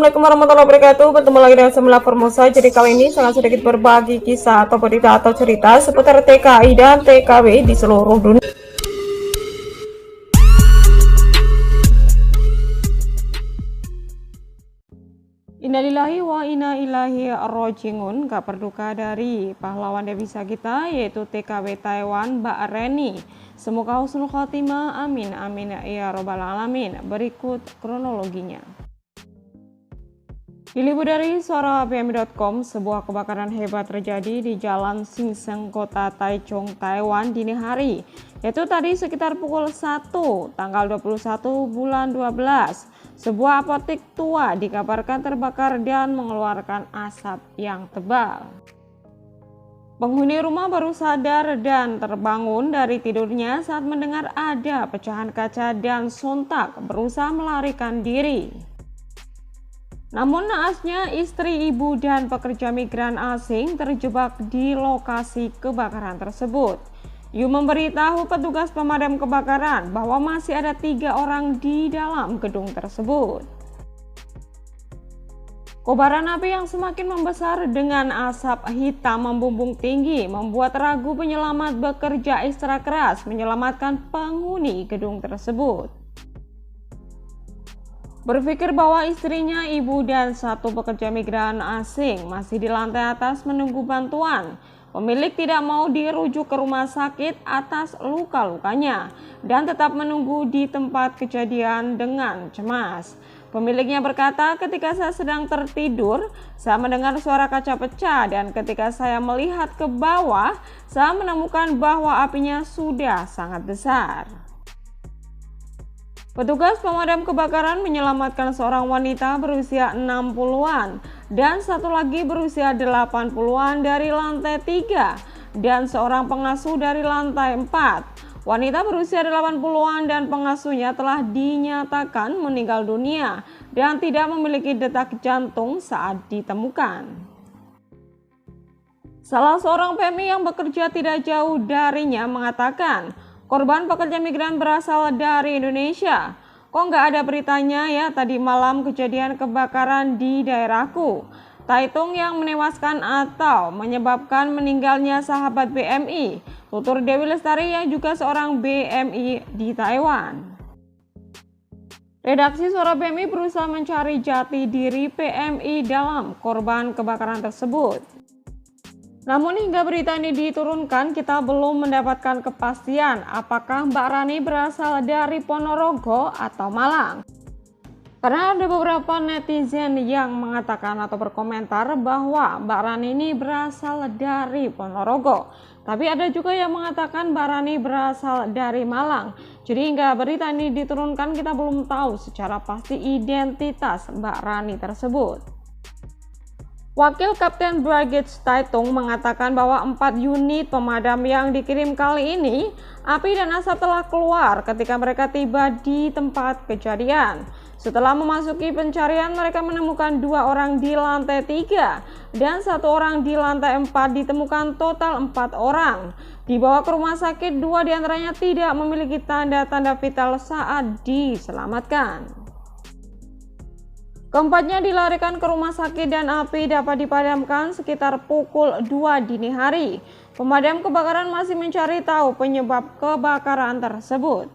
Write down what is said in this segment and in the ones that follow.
Assalamualaikum warahmatullahi wabarakatuh. Bertemu lagi dengan Semula Formosa. Jadi kali ini sangat sedikit berbagi kisah atau berita atau cerita seputar TKI dan TKW di seluruh dunia. Innalillahi wa inna ilaihi raji'un. Gak berduka dari pahlawan devisa kita yaitu TKW Taiwan Mbak Reni. Semoga husnul khotimah, amin amin ya robbal alamin. Berikut kronologinya. Diliput dari suarapmi.com, sebuah kebakaran hebat terjadi di Jalan Singseng, Kota Taichung, Taiwan dini hari, yaitu tadi sekitar pukul 1, tanggal 21 bulan 12. Sebuah apotek tua dikabarkan terbakar dan mengeluarkan asap yang tebal. Penghuni rumah baru sadar dan terbangun dari tidurnya saat mendengar ada pecahan kaca dan sontak berusaha melarikan diri. Namun naasnya istri, ibu, dan pekerja migran asing terjebak di lokasi kebakaran tersebut. Yu memberitahu petugas pemadam kebakaran bahwa masih ada 3 orang di dalam gedung tersebut. Kobaran api yang semakin membesar dengan asap hitam membumbung tinggi membuat ragu penyelamat bekerja ekstra keras menyelamatkan penghuni gedung tersebut. Berpikir bahwa istrinya, ibu, dan 1 pekerja migran asing masih di lantai atas menunggu bantuan, pemilik tidak mau dirujuk ke rumah sakit atas luka-lukanya dan tetap menunggu di tempat kejadian dengan cemas. Pemiliknya berkata, ketika saya sedang tertidur, saya mendengar suara kaca pecah dan ketika saya melihat ke bawah, saya menemukan bahwa apinya sudah sangat besar. Petugas pemadam kebakaran menyelamatkan seorang wanita berusia 60-an dan 1 lagi berusia 80-an dari lantai 3 dan seorang pengasuh dari lantai 4. Wanita berusia 80-an dan pengasuhnya telah dinyatakan meninggal dunia dan tidak memiliki detak jantung saat ditemukan. Salah seorang PMI yang bekerja tidak jauh darinya mengatakan, korban pekerja migran berasal dari Indonesia. Kok nggak ada beritanya ya tadi malam kejadian kebakaran di daerahku. Taitung yang menewaskan atau menyebabkan meninggalnya sahabat BMI, tutur Dewi Lestari yang juga seorang BMI di Taiwan. Redaksi Suara BMI berusaha mencari jati diri PMI dalam korban kebakaran tersebut. Namun hingga berita ini diturunkan, kita belum mendapatkan kepastian apakah Mbak Rani berasal dari Ponorogo atau Malang. Karena ada beberapa netizen yang mengatakan atau berkomentar bahwa Mbak Rani ini berasal dari Ponorogo. Tapi ada juga yang mengatakan Mbak Rani berasal dari Malang. Jadi hingga berita ini diturunkan, kita belum tahu secara pasti identitas Mbak Rani tersebut. Wakil Kapten Brigade Taitung mengatakan bahwa 4 unit pemadam yang dikirim kali ini, api dan asap telah keluar ketika mereka tiba di tempat kejadian. Setelah memasuki pencarian, mereka menemukan 2 orang di lantai 3 dan 1 orang di lantai 4, ditemukan total 4 orang. Dibawa ke rumah sakit, 2 diantaranya tidak memiliki tanda-tanda vital saat diselamatkan. Keempatnya dilarikan ke rumah sakit dan api dapat dipadamkan sekitar pukul 2 dini hari. Pemadam kebakaran masih mencari tahu penyebab kebakaran tersebut.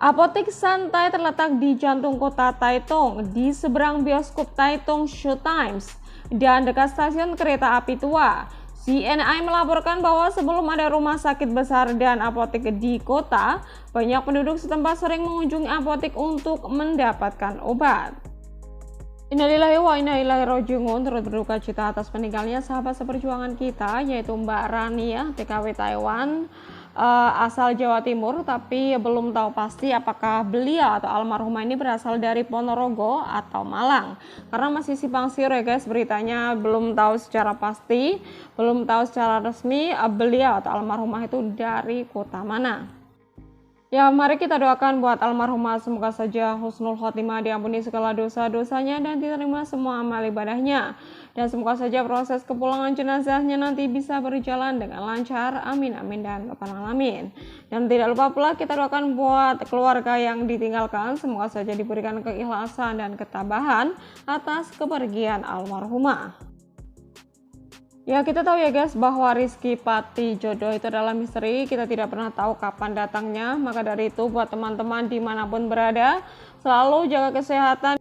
Apotek santai terletak di jantung kota Taitung, di seberang bioskop Taitung Showtimes dan dekat stasiun kereta api tua. CNI melaporkan bahwa sebelum ada rumah sakit besar dan apotek di kota, banyak penduduk setempat sering mengunjungi apotek untuk mendapatkan obat. Innalillahi wa inna ilaihi raji'un. Turut berduka cita atas meninggalnya sahabat seperjuangan kita yaitu Mbak Rani ya, TKW Taiwan, asal Jawa Timur, tapi belum tahu pasti apakah beliau atau almarhumah ini berasal dari Ponorogo atau Malang, karena masih simpang siur ya guys, beritanya belum tahu secara pasti, belum tahu secara resmi beliau atau almarhumah itu dari kota mana. Ya, mari kita doakan buat almarhumah, semoga saja husnul khotimah, diampuni segala dosa-dosanya dan diterima semua amal ibadahnya. Dan semoga saja proses kepulangan jenazahnya nanti bisa berjalan dengan lancar, amin amin dan rabbal alamin. Dan tidak lupa pula kita doakan buat keluarga yang ditinggalkan, semoga saja diberikan keikhlasan dan ketabahan atas kepergian almarhumah. Ya, kita tahu ya guys bahwa Rizky Pati Jodoh itu adalah misteri, kita tidak pernah tahu kapan datangnya. Maka dari itu buat teman-teman dimanapun berada, selalu jaga kesehatan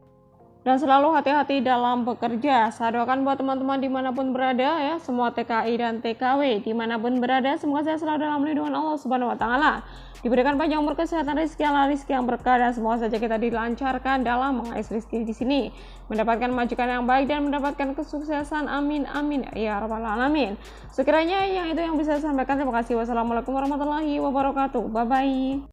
dan selalu hati-hati dalam bekerja. Saya doakan buat teman-teman dimanapun berada ya, semua TKI dan TKW dimanapun berada, semoga saya selalu dalam lindungan Allah Subhanahu Wa Taala, diberikan panjang umur, kesehatan, rezeki yang berkah, dan semoga saja kita dilancarkan dalam mengais rezeki di sini, mendapatkan majikan yang baik dan mendapatkan kesuksesan, amin amin ya rabbal alamin. Sekiranya yang itu yang bisa saya sampaikan. Terima kasih. Wassalamualaikum warahmatullahi wabarakatuh. Bye bye.